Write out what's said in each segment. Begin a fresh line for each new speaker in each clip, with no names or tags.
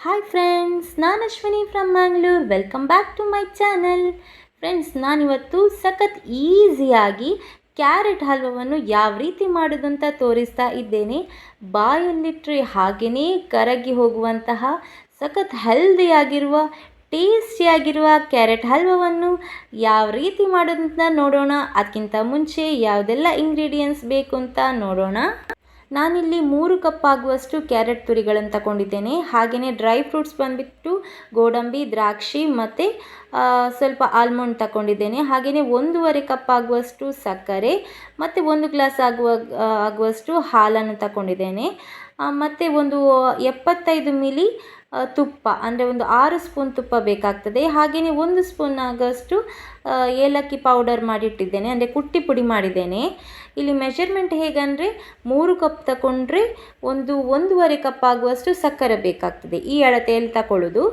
Hi friends, ನಾನು Ashwini from Mangalore. Welcome back to my channel. Friends, ನಾನಿವತ್ತು ಸಖತ್ ಈಸಿಯಾಗಿ ಕ್ಯಾರೆಟ್ ಹಲ್ವವನ್ನು ಯಾವ ರೀತಿ ಮಾಡೋದು ಅಂತ ತೋರಿಸ್ತಾ ಇದ್ದೇನೆ. ಬಾಯಲ್ಲಿಟ್ಟರೆ ಹಾಗೆಯೇ ಕರಗಿ ಹೋಗುವಂತಹ ಸಖತ್ ಹೆಲ್ದಿಯಾಗಿರುವ ಟೇಸ್ಟಿಯಾಗಿರುವ ಕ್ಯಾರೆಟ್ ಹಲ್ವವನ್ನು ಯಾವ ರೀತಿ ಮಾಡೋದಂತ ನೋಡೋಣ. ಅದಕ್ಕಿಂತ ಮುಂಚೆ ಯಾವುದೆಲ್ಲ ಇಂಗ್ರೀಡಿಯೆಂಟ್ಸ್ ಬೇಕು ಅಂತ ನೋಡೋಣ. ನಾನಿಲ್ಲಿ 3 ಕಪ್ ಆಗುವಷ್ಟು ಕ್ಯಾರೆಟ್ ತುರಿಗಳನ್ನು ತಗೊಂಡಿದ್ದೇನೆ. ಹಾಗೆಯೇ ಡ್ರೈ ಫ್ರೂಟ್ಸ್ ಬಂದುಬಿಟ್ಟು ಗೋಡಂಬಿ, ದ್ರಾಕ್ಷಿ ಮತ್ತು ಸ್ವಲ್ಪ ಆಲ್ಮಂಡ್ ತಗೊಂಡಿದ್ದೇನೆ. ಹಾಗೆಯೇ 1.5 ಕಪ್ ಆಗುವಷ್ಟು ಸಕ್ಕರೆ ಮತ್ತು 1 ಗ್ಲಾಸ್ ಆಗುವಷ್ಟು ಹಾಲನ್ನು ತಗೊಂಡಿದ್ದೇನೆ. ಮತ್ತು ಒಂದು 75 ಮಿಲಿ ತುಪ್ಪ, ಅಂದರೆ ಒಂದು 6 ಸ್ಪೂನ್ ತುಪ್ಪ ಬೇಕಾಗ್ತದೆ. ಹಾಗೆಯೇ 1 ಸ್ಪೂನ್ ಆಗೋಷ್ಟು ಏಲಕ್ಕಿ ಪೌಡರ್ ಮಾಡಿಟ್ಟಿದ್ದೇನೆ, ಅಂದರೆ ಕುಟ್ಟಿ ಪುಡಿ ಮಾಡಿದ್ದೇನೆ. ಇಲ್ಲಿ ಮೆಷರ್ಮೆಂಟ್ ಹೇಗಂದರೆ 3 ಕಪ್ ತಗೊಂಡ್ರೆ 1.5 ಕಪ್ ಆಗುವಷ್ಟು ಸಕ್ಕರೆ ಬೇಕಾಗ್ತದೆ. ಈ ಅಳತೆಯಲ್ಲಿ ತಗೊಳ್ಳೋದು.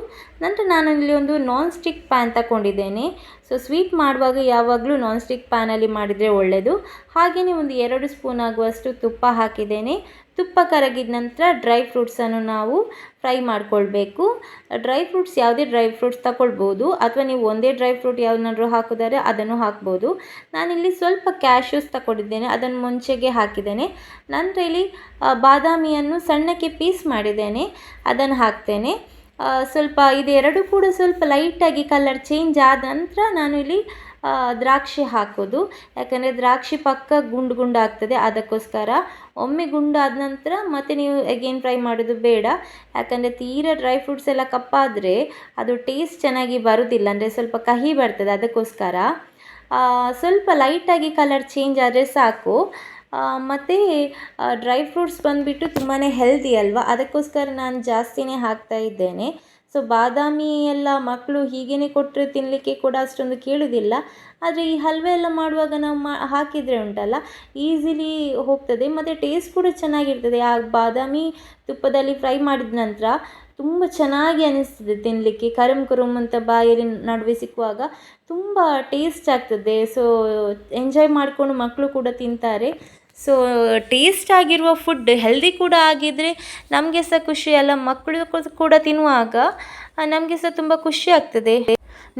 ನಂತರ ನಾನಲ್ಲಿ ಒಂದು ನಾನ್ ಸ್ಟಿಕ್ ಪ್ಯಾನ್ ತಗೊಂಡಿದ್ದೇನೆ. ಸೊ ಸ್ವೀಟ್ ಮಾಡುವಾಗ ಯಾವಾಗಲೂ ನಾನ್ ಸ್ಟಿಕ್ ಪ್ಯಾನಲ್ಲಿ ಮಾಡಿದರೆ ಒಳ್ಳೆಯದು. ಹಾಗೆಯೇ ಒಂದು 2 ಸ್ಪೂನ್ ಆಗುವಷ್ಟು ತುಪ್ಪ ಹಾಕಿದ್ದೇನೆ. ತುಪ್ಪ ಕರಗಿದ ನಂತರ ಡ್ರೈ ಫ್ರೂಟ್ಸನ್ನು ನಾವು ಫ್ರೈ ಮಾಡಿಕೊಳ್ಬೇಕು. ಡ್ರೈ ಫ್ರೂಟ್ಸ್ ಯಾವುದೇ ಡ್ರೈ ಫ್ರೂಟ್ಸ್ ತಗೊಳ್ಬೋದು, ಅಥವಾ ನೀವು ಒಂದೇ ಡ್ರೈ ಫ್ರೂಟ್ ಯಾವನ್ನಾದ್ರೂ ಹಾಕಿದರೆ ಅದನ್ನು ಹಾಕ್ಬೋದು. ನಾನಿಲ್ಲಿ ಸ್ವಲ್ಪ ಕ್ಯಾಶ್ಯೂಸ್ ತಗೊಂಡಿದ್ದೇನೆ, ಅದನ್ನು ಮುಂಚೆಗೆ ಹಾಕಿದ್ದೇನೆ. ನಂತರ ಇಲ್ಲಿ ಬಾದಾಮಿಯನ್ನು ಸಣ್ಣಕ್ಕೆ ಪೀಸ್ ಮಾಡಿದ್ದೇನೆ, ಅದನ್ನು ಹಾಕ್ತೇನೆ. ಸ್ವಲ್ಪ ಇದೆರಡು ಕೂಡ ಸ್ವಲ್ಪ ಲೈಟಾಗಿ ಕಲರ್ ಚೇಂಜ್ ಆದ ನಂತರ ನಾನು ಇಲ್ಲಿ ದ್ರಾಕ್ಷಿ ಹಾಕೋದು. ಯಾಕಂದರೆ ದ್ರಾಕ್ಷಿ ಪಕ್ಕ ಗುಂಡು ಗುಂಡು ಆಗ್ತದೆ, ಅದಕ್ಕೋಸ್ಕರ ಒಮ್ಮೆ ಗುಂಡಾದ ನಂತರ ಮತ್ತೆ ನೀವು ಅಗೇನ್ ಫ್ರೈ ಮಾಡೋದು ಬೇಡ. ಯಾಕಂದರೆ ತೀರಾ ಡ್ರೈ ಫ್ರೂಟ್ಸ್ ಎಲ್ಲ ಕಪ್ಪಾದರೆ ಅದು ಟೇಸ್ಟ್ ಚೆನ್ನಾಗಿ ಬರೋದಿಲ್ಲ, ಅಂದರೆ ಸ್ವಲ್ಪ ಕಹಿ ಬರ್ತದೆ. ಅದಕ್ಕೋಸ್ಕರ ಸ್ವಲ್ಪ ಲೈಟಾಗಿ ಕಲರ್ ಚೇಂಜ್ ಆದರೆ ಸಾಕು. ಮತ್ತು ಡ್ರೈ ಫ್ರೂಟ್ಸ್ ಬಂದುಬಿಟ್ಟು ತುಂಬಾ ಹೆಲ್ದಿ ಅಲ್ವಾ, ಅದಕ್ಕೋಸ್ಕರ ನಾನು ಜಾಸ್ತಿನೇ ಹಾಕ್ತಾ ಇದ್ದೇನೆ. ಸೊ ಬಾದಾಮಿ ಎಲ್ಲ ಮಕ್ಕಳು ಹೀಗೇ ಕೊಟ್ಟರೆ ತಿನ್ನಲಿಕ್ಕೆ ಕೂಡ ಅಷ್ಟೊಂದು ಕೇಳೋದಿಲ್ಲ. ಆದರೆ ಈ ಹಲ್ವೆ ಎಲ್ಲ ಮಾಡುವಾಗ ನಾವು ಹಾಕಿದರೆ ಉಂಟಲ್ಲ, ಈಸಿಲಿ ಹೋಗ್ತದೆ ಮತ್ತು ಟೇಸ್ಟ್ ಕೂಡ ಚೆನ್ನಾಗಿರ್ತದೆ. ಆ ಬಾದಾಮಿ ತುಪ್ಪದಲ್ಲಿ ಫ್ರೈ ಮಾಡಿದ ನಂತರ ತುಂಬ ಚೆನ್ನಾಗಿ ಅನಿಸ್ತದೆ ತಿನ್ನಲಿಕ್ಕೆ. ಕರುಮ್ ಅಂತ ಬಾಯಲ್ಲಿ ನಡುವೆ ಸಿಕ್ಕುವಾಗ ತುಂಬ ಟೇಸ್ಟ್ ಆಗ್ತದೆ. ಸೊ ಎಂಜಾಯ್ ಮಾಡಿಕೊಂಡು ಮಕ್ಕಳು ಕೂಡ ತಿಂತಾರೆ. ಸೊ ಟೇಸ್ಟ್ ಆಗಿರುವ ಫುಡ್ ಹೆಲ್ದಿ ಕೂಡ ಆಗಿದ್ದರೆ ನಮಗೆ ಸಹ ಖುಷಿ ಅಲ್ಲ, ಮಕ್ಕಳು ಕೂಡ ತಿನ್ನುವಾಗ ನಮಗೆ ಸಹ ತುಂಬ ಖುಷಿ ಆಗ್ತದೆ.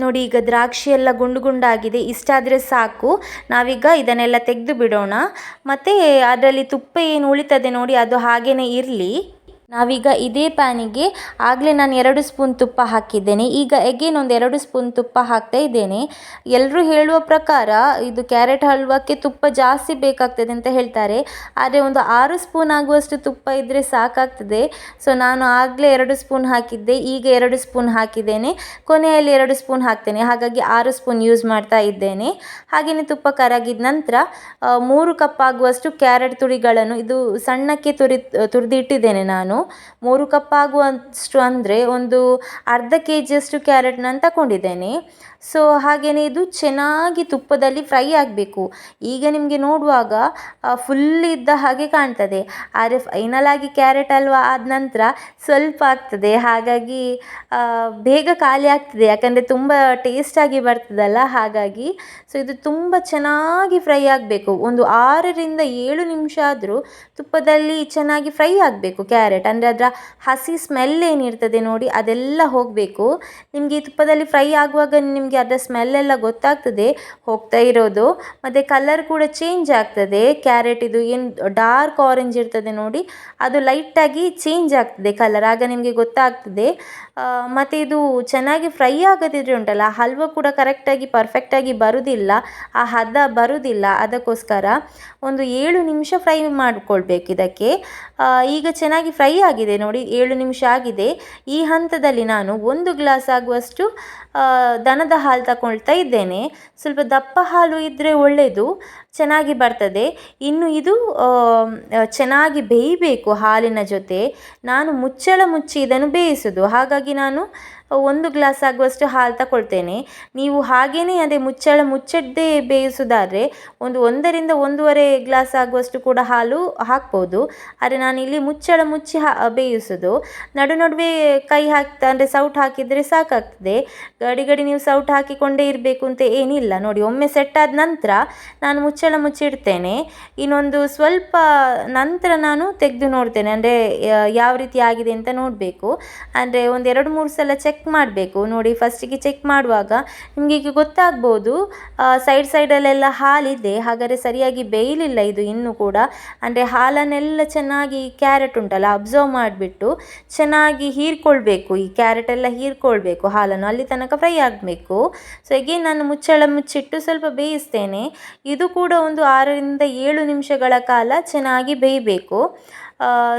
ನೋಡಿ, ಈಗ ದ್ರಾಕ್ಷಿ ಎಲ್ಲ ಗುಂಡು ಗುಂಡಾಗಿದೆ. ಇಷ್ಟಾದರೆ ಸಾಕು. ನಾವೀಗ ಇದನ್ನೆಲ್ಲ ತೆಗೆದು ಬಿಡೋಣ. ಮತ್ತು ಅದರಲ್ಲಿ ತುಪ್ಪ ಏನು ಉಳಿತದೆ ನೋಡಿ, ಅದು ಹಾಗೇ ಇರಲಿ. ನಾವೀಗ ಇದೇ ಪ್ಯಾನಿಗೆ ಆಗಲೇ ನಾನು 2 ಸ್ಪೂನ್ ತುಪ್ಪ ಹಾಕಿದ್ದೇನೆ. ಈಗ ಎಗೇನ್ ಒಂದು 2 ಸ್ಪೂನ್ ತುಪ್ಪ ಹಾಕ್ತಾ ಇದ್ದೇನೆ. ಎಲ್ಲರೂ ಹೇಳುವ ಪ್ರಕಾರ ಇದು ಕ್ಯಾರೆಟ್ ಹಲ್ವಕ್ಕೆ ತುಪ್ಪ ಜಾಸ್ತಿ ಬೇಕಾಗ್ತದೆ ಅಂತ ಹೇಳ್ತಾರೆ. ಆದರೆ ಒಂದು 6 ಸ್ಪೂನ್ ಆಗುವಷ್ಟು ತುಪ್ಪ ಇದ್ದರೆ ಸಾಕಾಗ್ತದೆ. ಸೊ ನಾನು ಆಗಲೇ 2 ಸ್ಪೂನ್ ಹಾಕಿದ್ದೆ, ಈಗ 2 ಸ್ಪೂನ್ ಹಾಕಿದ್ದೇನೆ. ಕೊನೆಯಲ್ಲಿ 2 ಸ್ಪೂನ್ ಹಾಕ್ತೇನೆ, ಹಾಗಾಗಿ 6 ಸ್ಪೂನ್ ಯೂಸ್ ಮಾಡ್ತಾ ಇದ್ದೇನೆ. ಹಾಗೆಯೇ ತುಪ್ಪ ಕರಗಿದ ನಂತರ 3 ಕಪ್ ಆಗುವಷ್ಟು ಕ್ಯಾರೆಟ್ ತುರಿಗಳನ್ನು ಇದು ಸಣ್ಣಕ್ಕೆ ತುರಿದಿಟ್ಟಿದ್ದೇನೆ ನಾನು. 3 ಕಪ್ ಆಗುವಷ್ಟು ಅಂದರೆ ಒಂದು ಅರ್ಧ ಕೆಜಿಯಷ್ಟು ಕ್ಯಾರೆಟ್ನ ತಗೊಂಡಿದ್ದೇನೆ. ಸೊ ಹಾಗೆಯೇ ಇದು ಚೆನ್ನಾಗಿ ತುಪ್ಪದಲ್ಲಿ ಫ್ರೈ ಆಗಬೇಕು. ಈಗ ನಿಮಗೆ ನೋಡುವಾಗ ಫುಲ್ ಇದ್ದ ಹಾಗೆ ಕಾಣ್ತದೆ, ಆದರೆ ಫೈನಲ್ ಆಗಿ ಕ್ಯಾರೆಟ್ ಹಲ್ವ ಆದ ನಂತರ ಸ್ವಲ್ಪ ಆಗ್ತದೆ. ಹಾಗಾಗಿ ಬೇಗ ಖಾಲಿ ಆಗ್ತದೆ, ಯಾಕಂದರೆ ತುಂಬ ಟೇಸ್ಟಾಗಿ ಬರ್ತದಲ್ಲ, ಹಾಗಾಗಿ. ಸೊ ಇದು ತುಂಬ ಚೆನ್ನಾಗಿ ಫ್ರೈ ಆಗಬೇಕು. ಒಂದು 6ರಿಂದ 7 ನಿಮಿಷ ಆದರೂ ತುಪ್ಪದಲ್ಲಿ ಚೆನ್ನಾಗಿ ಫ್ರೈ ಆಗಬೇಕು ಕ್ಯಾರೆಟ್. ಅಂದರೆ ಅದರ ಹಸಿ ಸ್ಮೆಲ್ ಏನಿರ್ತದೆ ನೋಡಿ, ಅದೆಲ್ಲ ಹೋಗಬೇಕು. ನಿಮಗೆ ಈ ತುಪ್ಪದಲ್ಲಿ ಫ್ರೈ ಆಗುವಾಗ ನಿಮಗೆ ಅದರ ಸ್ಮೆಲ್ಲೆಲ್ಲ ಗೊತ್ತಾಗ್ತದೆ ಹೋಗ್ತಾ ಇರೋದು. ಮತ್ತು ಕಲರ್ ಕೂಡ ಚೇಂಜ್ ಆಗ್ತದೆ. ಕ್ಯಾರೆಟ್ ಇದು ಏನು ಡಾರ್ಕ್ ಆರೆಂಜ್ ಇರ್ತದೆ ನೋಡಿ, ಅದು ಲೈಟಾಗಿ ಚೇಂಜ್ ಆಗ್ತದೆ ಕಲರ್, ಆಗ ನಿಮಗೆ ಗೊತ್ತಾಗ್ತದೆ. ಮತ್ತು ಇದು ಚೆನ್ನಾಗಿ ಫ್ರೈ ಆಗದಿದ್ರೆ ಉಂಟಲ್ಲ, ಹಲ್ವ ಕೂಡ ಕರೆಕ್ಟಾಗಿ ಪರ್ಫೆಕ್ಟಾಗಿ ಬರುವುದಿಲ್ಲ, ಆ ಹದ ಬರುವುದಿಲ್ಲ. ಅದಕ್ಕೋಸ್ಕರ ಒಂದು 7 ನಿಮಿಷ ಫ್ರೈ ಮಾಡಿಕೊಳ್ಬೇಕು ಇದಕ್ಕೆ. ಈಗ ಚೆನ್ನಾಗಿ ಫ್ರೈ ಆಗಿದೆ ನೋಡಿ, 7 ನಿಮಿಷ ಆಗಿದೆ. ಈ ಹಂತದಲ್ಲಿ ನಾನು 1 ಗ್ಲಾಸ್ ಆಗುವಷ್ಟು ದನದ ಹಾಲು ತಗೊಳ್ತಾ ಇದ್ದೇನೆ. ಸ್ವಲ್ಪ ದಪ್ಪ ಹಾಲು ಇದ್ದರೆ ಒಳ್ಳೆಯದು, ಚೆನ್ನಾಗಿ ಬರ್ತದೆ. ಇನ್ನು ಇದು ಚೆನ್ನಾಗಿ ಬೇಯಬೇಕು ಹಾಲಿನ ಜೊತೆ. ನಾನು ಮುಚ್ಚಳ ಮುಚ್ಚಿ ಇದನ್ನು ಬೇಯಿಸೋದು, ಹಾಗಾಗಿ ನಾನು 1 ಗ್ಲಾಸ್ ಆಗುವಷ್ಟು ಹಾಲು ತಗೊಳ್ತೇನೆ. ನೀವು ಹಾಗೇ ಅದೇ ಮುಚ್ಚಳದೇ ಬೇಯಿಸೋದಾದರೆ ಒಂದು 1ರಿಂದ 1.5 ಗ್ಲಾಸ್ ಆಗುವಷ್ಟು ಕೂಡ ಹಾಲು ಹಾಕ್ಬೋದು. ಆದರೆ ನಾನಿಲ್ಲಿ ಮುಚ್ಚಳ ಮುಚ್ಚಿ ಬೇಯಿಸೋದು. ನಡುವೆ ಕೈ ಹಾಕ್ತಾ ಅಂದರೆ ಸೌಟು ಹಾಕಿದರೆ ಸಾಕಾಗ್ತದೆ. ಗಡಿ ನೀವು ಸೌಟು ಹಾಕಿಕೊಂಡೇ ಇರಬೇಕು ಅಂತ ಏನಿಲ್ಲ. ನೋಡಿ, ಒಮ್ಮೆ ಸೆಟ್ ಆದ ನಂತರ ನಾನು ಮುಚ್ಚಳ ಮುಚ್ಚಿಡ್ತೇನೆ. ಇನ್ನೊಂದು ಸ್ವಲ್ಪ ನಂತರ ನಾನು ತೆಗೆದು ನೋಡ್ತೇನೆ, ಅಂದರೆ ಯಾವ ರೀತಿ ಆಗಿದೆ ಅಂತ ನೋಡಬೇಕು. ಅಂದರೆ ಒಂದು 2-3 ಸಲ ಚೆಕ್ ಮಾಡಬೇಕು. ನೋಡಿ, ಫಸ್ಟಿಗೆ ಚೆಕ್ ಮಾಡುವಾಗ ನಿಮಗೆ ಈಗ ಗೊತ್ತಾಗ್ಬೋದು ಸೈಡಲ್ಲೆಲ್ಲ ಹಾಲಿದೆ, ಹಾಗಾದರೆ ಸರಿಯಾಗಿ ಬೇಯಲಿಲ್ಲ ಇದು ಇನ್ನೂ ಕೂಡ. ಅಂದರೆ ಹಾಲನ್ನೆಲ್ಲ ಚೆನ್ನಾಗಿ ಕ್ಯಾರೆಟ್ ಉಂಟಲ್ಲ ಅಬ್ಸರ್ವ್ ಮಾಡಿಬಿಟ್ಟು ಚೆನ್ನಾಗಿ ಹೀರ್ಕೊಳ್ಬೇಕು. ಈ ಕ್ಯಾರೆಟ್ ಎಲ್ಲ ಹೀರ್ಕೊಳ್ಬೇಕು ಹಾಲನ್ನು, ಅಲ್ಲಿ ತನಕ ಫ್ರೈ ಆಗಬೇಕು. ಸೊ ಎಗೇನ್ ನಾನು ಮುಚ್ಚಳ ಮುಚ್ಚಿಟ್ಟು ಸ್ವಲ್ಪ ಬೇಯಿಸ್ತೇನೆ. ಇದು ಕೂಡ ಒಂದು 6ರಿಂದ 7 ನಿಮಿಷಗಳ ಕಾಲ ಚೆನ್ನಾಗಿ ಬೇಯಬೇಕು.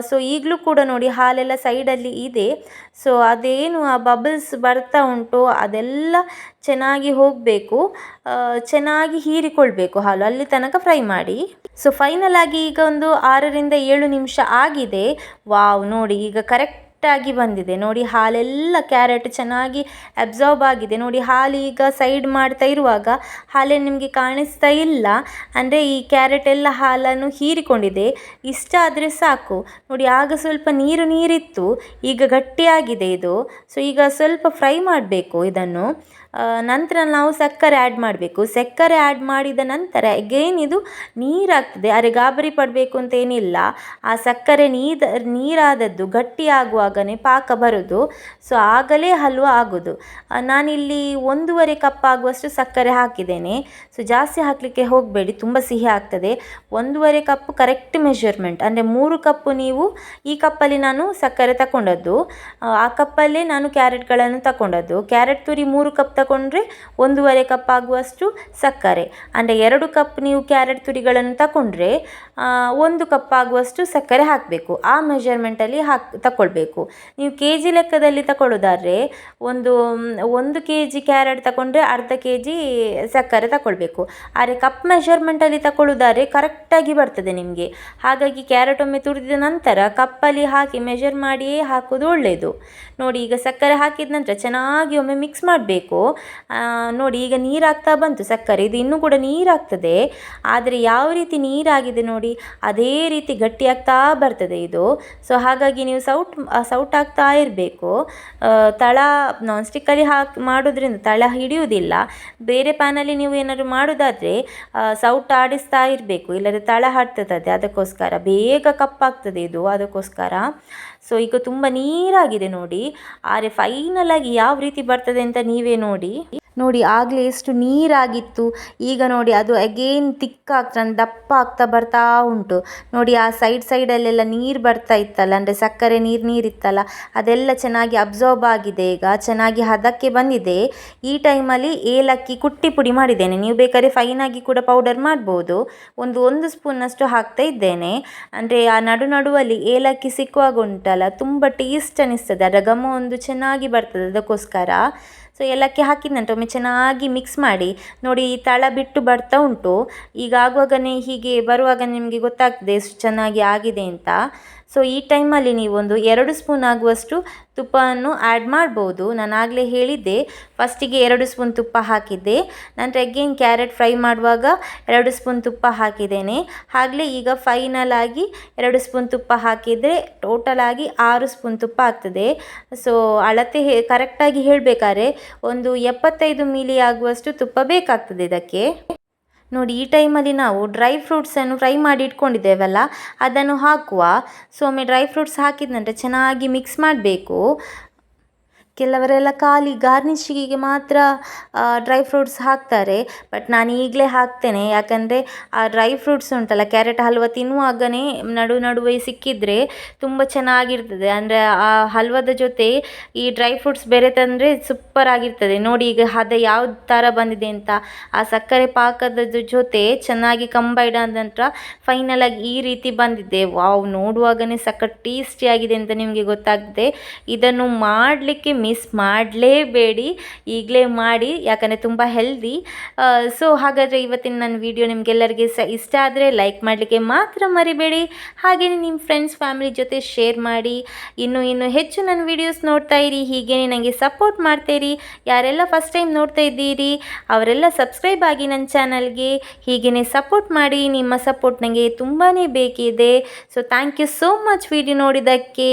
ಸೊ ಈಗಲೂ ಕೂಡ ನೋಡಿ ಹಾಲೆಲ್ಲ ಸೈಡಲ್ಲಿ ಇದೆ. ಸೊ ಅದೇನು ಆ ಬಬಲ್ಸ್ ಬರ್ತಾ ಉಂಟು ಅದೆಲ್ಲ ಚೆನ್ನಾಗಿ ಹೋಗಬೇಕು, ಚೆನ್ನಾಗಿ ಹೀರಿಕೊಳ್ಬೇಕು ಹಾಲು, ಅಲ್ಲಿ ತನಕ ಫ್ರೈ ಮಾಡಿ. ಸೊ ಫೈನಲ್ ಆಗಿ ಈಗ ಒಂದು 6ರಿಂದ 7 ನಿಮಿಷ ಆಗಿದೆ. ವಾವ್, ನೋಡಿ ಈಗ ಕರೆಕ್ಟಾಗಿ ಬಂದಿದೆ. ನೋಡಿ ಹಾಲೆಲ್ಲ ಕ್ಯಾರೆಟ್ ಚೆನ್ನಾಗಿ ಅಬ್ಸಾರ್ಬ್ ಆಗಿದೆ. ನೋಡಿ ಹಾಲು ಈಗ ಸೈಡ್ ಮಾಡ್ತಾ ಇರುವಾಗ ಹಾಲೇ ನಿಮಗೆ ಕಾಣಿಸ್ತಾ ಇಲ್ಲ, ಅಂದರೆ ಈ ಕ್ಯಾರೆಟ್ ಎಲ್ಲ ಹಾಲನ್ನು ಹೀರಿಕೊಂಡಿದೆ. ಇಷ್ಟ ಆದರೆ ಸಾಕು. ನೋಡಿ ಆಗ ಸ್ವಲ್ಪ ನೀರಿತ್ತು, ಈಗ ಗಟ್ಟಿಯಾಗಿದೆ ಇದು. ಸೊ ಈಗ ಸ್ವಲ್ಪ ಫ್ರೈ ಮಾಡಬೇಕು ಇದನ್ನು. ನಂತರ ನಾವು ಸಕ್ಕರೆ ಆ್ಯಡ್ ಮಾಡಬೇಕು. ಸಕ್ಕರೆ ಆ್ಯಡ್ ಮಾಡಿದ ನಂತರ ಅಗೇನ್ ಇದು ನೀರಾಗ್ತದೆ. ಆದರೆ ಗಾಬರಿ ಪಡಬೇಕು ಅಂತ ಏನಿಲ್ಲ. ಆ ಸಕ್ಕರೆ ನೀರಾದದ್ದು ಗಟ್ಟಿಯಾಗುವಾಗನೇ ಪಾಕ ಬರೋದು. ಸೊ ಆಗಲೇ ಹಲ್ವ ಆಗೋದು. ನಾನಿಲ್ಲಿ 1.5 ಕಪ್ ಆಗುವಷ್ಟು ಸಕ್ಕರೆ ಹಾಕಿದ್ದೇನೆ. ಸೊ ಜಾಸ್ತಿ ಹಾಕಲಿಕ್ಕೆ ಹೋಗಬೇಡಿ, ತುಂಬ ಸಿಹಿ ಆಗ್ತದೆ. 1.5 ಕಪ್ ಕರೆಕ್ಟ್ ಮೆಷರ್ಮೆಂಟ್. ಅಂದರೆ 3 ಕಪ್ಪು ನೀವು ಈ ಕಪ್ಪಲ್ಲಿ ನಾನು ಸಕ್ಕರೆ ತಗೊಂಡದ್ದು, ಆ ಕಪ್ಪಲ್ಲೇ ನಾನು ಕ್ಯಾರೆಟ್ಗಳನ್ನು ತಗೊಂಡದ್ದು. ಕ್ಯಾರೆಟ್ ತುರಿ 3 ಕಪ್ ತಗೊಂಡ್ರೆ 1.5 ಕಪ್ ಆಗುವಷ್ಟು ಸಕ್ಕರೆ. ಅಂದರೆ 2 ಕಪ್ ನೀವು ಕ್ಯಾರೆಟ್ ತುರಿಗಳನ್ನು ತಗೊಂಡ್ರೆ 1 ಕಪ್ ಆಗುವಷ್ಟು ಸಕ್ಕರೆ ಹಾಕಬೇಕು. ಆ ಮೆಷರ್ಮೆಂಟಲ್ಲಿ ತಗೊಳ್ಬೇಕು. ನೀವು KG ಲೆಕ್ಕದಲ್ಲಿ ತಗೊಳ್ಳೋದಾದರೆ ಒಂದು KG ಕ್ಯಾರೆಟ್ ತಗೊಂಡ್ರೆ ಅರ್ಧ KG ಸಕ್ಕರೆ ತಗೊಳ್ಬೇಕು. ಆದರೆ ಕಪ್ ಮೆಷರ್ಮೆಂಟಲ್ಲಿ ತಗೊಳ್ಳೋದಾದರೆ ಕರೆಕ್ಟಾಗಿ ಬರ್ತದೆ ನಿಮಗೆ. ಹಾಗಾಗಿ ಕ್ಯಾರೆಟ್ ಒಮ್ಮೆ ತುರಿದ ನಂತರ ಕಪ್ಪಲ್ಲಿ ಹಾಕಿ ಮೆಷರ್ ಮಾಡಿಯೇ ಹಾಕೋದು ಒಳ್ಳೆಯದು. ನೋಡಿ ಈಗ ಸಕ್ಕರೆ ಹಾಕಿದ ನಂತರ ಚೆನ್ನಾಗಿ ಒಮ್ಮೆ ಮಿಕ್ಸ್ ಮಾಡಬೇಕು. ನೋಡಿ ಈಗ ನೀರಾಗ್ತಾ ಬಂತು ಸಕ್ಕರೆ, ಇದು ಇನ್ನೂ ಕೂಡ ನೀರಾಗ್ತದೆ. ಆದರೆ ಯಾವ ರೀತಿ ನೀರಾಗಿದೆ ನೋಡಿ ಅದೇ ರೀತಿ ಗಟ್ಟಿಯಾಗ್ತಾ ಬರ್ತದೆ ಇದು. ಸೊ ಹಾಗಾಗಿ ನೀವು ಸೌಟ್ ಹಾಕ್ತಾ ಇರಬೇಕು. ತಳ ನಾನ್ ಸ್ಟಿಕ್ಕಲ್ಲಿ ಮಾಡೋದ್ರಿಂದ ತಳ ಹಿಡಿಯುವುದಿಲ್ಲ. ಬೇರೆ ಪ್ಯಾನಲ್ಲಿ ನೀವು ಏನಾದರೂ ಮಾಡೋದಾದರೆ ಸೌಟ್ ಆಡಿಸ್ತಾ ಇರಬೇಕು, ಇಲ್ಲದ್ರೆ ತಳ ಹತ್ತುತ್ತದೆ. ಅದಕ್ಕೋಸ್ಕರ ಬೇಗ ಕಪ್ಪಾಗ್ತದೆ ಇದು, ಅದಕ್ಕೋಸ್ಕರ. ಸೊ ಈಗ ತುಂಬ ನೀರಾಗಿದೆ ನೋಡಿ. ಆದರೆ ಫೈನಲ್ ಆಗಿ ಯಾವ ರೀತಿ ಬರ್ತದೆ ಅಂತ ನೀವೇ ನೋಡಿ ಆಗಲೇ ಎಷ್ಟು ನೀರಾಗಿತ್ತು, ಈಗ ನೋಡಿ ಅದು ಅಗೇನ್ ತಿಕ್ಕಾಗ್ತಾ ದಪ್ಪ ಆಗ್ತಾ ಬರ್ತಾ ಉಂಟು. ನೋಡಿ ಆ ಸೈಡಲ್ಲೆಲ್ಲ ನೀರು ಬರ್ತಾ ಇತ್ತಲ್ಲ, ಅಂದರೆ ಸಕ್ಕರೆ ನೀರಿತ್ತಲ್ಲ ಅದೆಲ್ಲ ಚೆನ್ನಾಗಿ ಅಬ್ಸಾರ್ಬ್ ಆಗಿದೆ. ಈಗ ಚೆನ್ನಾಗಿ ಹದಕ್ಕೆ ಬಂದಿದೆ. ಈ ಟೈಮಲ್ಲಿ ಏಲಕ್ಕಿ ಕುಟ್ಟಿ ಪುಡಿ ಮಾಡಿದ್ದೇನೆ. ನೀವು ಬೇಕಾದ್ರೆ ಫೈನಾಗಿ ಕೂಡ ಪೌಡರ್ ಮಾಡ್ಬೋದು. ಒಂದು ಸ್ಪೂನಷ್ಟು ಹಾಕ್ತಾ ಇದ್ದೇನೆ. ಅಂದರೆ ಆ ನಡುವಲ್ಲಿ ಏಲಕ್ಕಿ ಸಿಕ್ಕುವಾಗ ಉಂಟಲ್ಲ ತುಂಬ ಟೇಸ್ಟ್ ಅನ್ನಿಸ್ತದೆ, ಅದರ ಘಮ ಒಂದು ಚೆನ್ನಾಗಿ ಬರ್ತದೆ, ಅದಕ್ಕೋಸ್ಕರ. ಸೊ ಏಲಕ್ಕಿ ಹಾಕಿದ ನಂತರ ಒಮ್ಮೆ ಚೆನ್ನಾಗಿ ಮಿಕ್ಸ್ ಮಾಡಿ. ನೋಡಿ ಈ ತಳ ಬಿಟ್ಟು ಬರ್ತಾ ಉಂಟು. ಈಗ ಆಗುವಾಗನೇ ಹೀಗೆ ಬರುವಾಗ ನಿಮಗೆ ಗೊತ್ತಾಗ್ತದೆ ಎಷ್ಟು ಚೆನ್ನಾಗಿ ಆಗಿದೆ ಅಂತ. ಸೊ ಈ ಟೈಮಲ್ಲಿ ನೀವು ಒಂದು 2 ಸ್ಪೂನ್ ಆಗುವಷ್ಟು ತುಪ್ಪವನ್ನು ಆ್ಯಡ್ ಮಾಡ್ಬೋದು. ನಾನು ಆಗಲೇ ಹೇಳಿದ್ದೆ, ಫಸ್ಟಿಗೆ 2 ಸ್ಪೂನ್ ತುಪ್ಪ ಹಾಕಿದ್ದೆ. ನಂತರ ಅಗೇನ್ ಕ್ಯಾರೆಟ್ ಫ್ರೈ ಮಾಡುವಾಗ 2 ಸ್ಪೂನ್ ತುಪ್ಪ ಹಾಕಿದ್ದೇನೆ. ಆಗಲೇ ಈಗ ಫೈನಲ್ ಆಗಿ 2 ಸ್ಪೂನ್ ತುಪ್ಪ ಹಾಕಿದರೆ ಟೋಟಲ್ ಆಗಿ 6 ಸ್ಪೂನ್ ತುಪ್ಪ ಆಗ್ತದೆ. ಸೊ ಅಳತೆ ಕರೆಕ್ಟಾಗಿ ಹೇಳಬೇಕಾದ್ರೆ ಒಂದು 75 ಮಿಲಿ ಆಗುವಷ್ಟು ತುಪ್ಪ ಬೇಕಾಗ್ತದೆ ಇದಕ್ಕೆ. ನೋಡಿ ಈ ಟೈಮಲ್ಲಿ ನಾವು ಡ್ರೈ ಫ್ರೂಟ್ಸನ್ನು ಫ್ರೈ ಮಾಡಿ ಇಟ್ಕೊಂಡಿದ್ದೇವಲ್ಲ ಅದನ್ನು ಹಾಕುವ. ಸೊ ಒಮ್ಮೆ ಡ್ರೈ ಫ್ರೂಟ್ಸ್ ಹಾಕಿದ ನಂತರ ಚೆನ್ನಾಗಿ ಮಿಕ್ಸ್ ಮಾಡಬೇಕು. ಕೆಲವರೆಲ್ಲ ಖಾಲಿ ಗಾರ್ನಿಷಿಗೆ ಮಾತ್ರ ಡ್ರೈ ಫ್ರೂಟ್ಸ್ ಹಾಕ್ತಾರೆ, ಬಟ್ ನಾನು ಈಗಲೇ ಹಾಕ್ತೇನೆ. ಯಾಕಂದರೆ ಆ ಡ್ರೈ ಫ್ರೂಟ್ಸ್ ಉಂಟಲ್ಲ, ಕ್ಯಾರೆಟ್ ಹಲ್ವ ತಿನ್ನುವಾಗನೇ ನಡುವೆ ಸಿಕ್ಕಿದರೆ ತುಂಬ ಚೆನ್ನಾಗಿರ್ತದೆ. ಅಂದರೆ ಆ ಹಲ್ವದ ಜೊತೆ ಈ ಡ್ರೈ ಫ್ರೂಟ್ಸ್ ಬೆರೆತಂದರೆ ಸೂಪರ್ ಆಗಿರ್ತದೆ. ನೋಡಿ ಈಗ ಹದ ಯಾವ ಥರ ಬಂದಿದೆ ಅಂತ. ಆ ಸಕ್ಕರೆ ಪಾಕದ ಜೊತೆ ಚೆನ್ನಾಗಿ ಕಂಬೈಡ್ ಆದ ನಂತರ ಫೈನಲ್ ಆಗಿ ಈ ರೀತಿ ಬಂದಿದೆ. ವಾವ್, ನೋಡುವಾಗನೇ ಸಖತ್ ಟೇಸ್ಟಿಯಾಗಿದೆ ಅಂತ ನಿಮಗೆ ಗೊತ್ತಾಗ್ತದೆ. ಇದನ್ನು ಮಾಡಲಿಕ್ಕೆ ಮಿಸ್ ಮಾಡಲೇಬೇಡಿ, ಈಗಲೇ ಮಾಡಿ, ಯಾಕಂದರೆ ತುಂಬ ಹೆಲ್ದಿ. ಸೊ ಹಾಗಾದರೆ ಇವತ್ತಿನ ನನ್ನ ವಿಡಿಯೋ ನಿಮಗೆಲ್ಲರಿಗೆ ಇಷ್ಟ ಆದರೆ ಲೈಕ್ ಮಾಡಲಿಕ್ಕೆ ಮಾತ್ರ ಮರಿಬೇಡಿ. ಹಾಗೆಯೇ ನಿಮ್ಮ ಫ್ರೆಂಡ್ಸ್ ಫ್ಯಾಮಿಲಿ ಜೊತೆ ಶೇರ್ ಮಾಡಿ. ಇನ್ನೂ ಹೆಚ್ಚು ನನ್ನ ವಿಡಿಯೋಸ್ ನೋಡ್ತಾ ಇರಿ, ಹೀಗೇ ನನಗೆ ಸಪೋರ್ಟ್ ಮಾಡ್ತಾಯಿರಿ. ಯಾರೆಲ್ಲ ಫಸ್ಟ್ ಟೈಮ್ ನೋಡ್ತಾ ಇದ್ದೀರಿ ಅವರೆಲ್ಲ ಸಬ್ಸ್ಕ್ರೈಬ್ ಆಗಿ ನನ್ನ ಚಾನಲ್ಗೆ. ಹೀಗೇ ಸಪೋರ್ಟ್ ಮಾಡಿ, ನಿಮ್ಮ ಸಪೋರ್ಟ್ ನನಗೆ ತುಂಬಾ ಬೇಕಿದೆ. So thank you so much video ನೋಡಿದ್ದಕ್ಕೆ.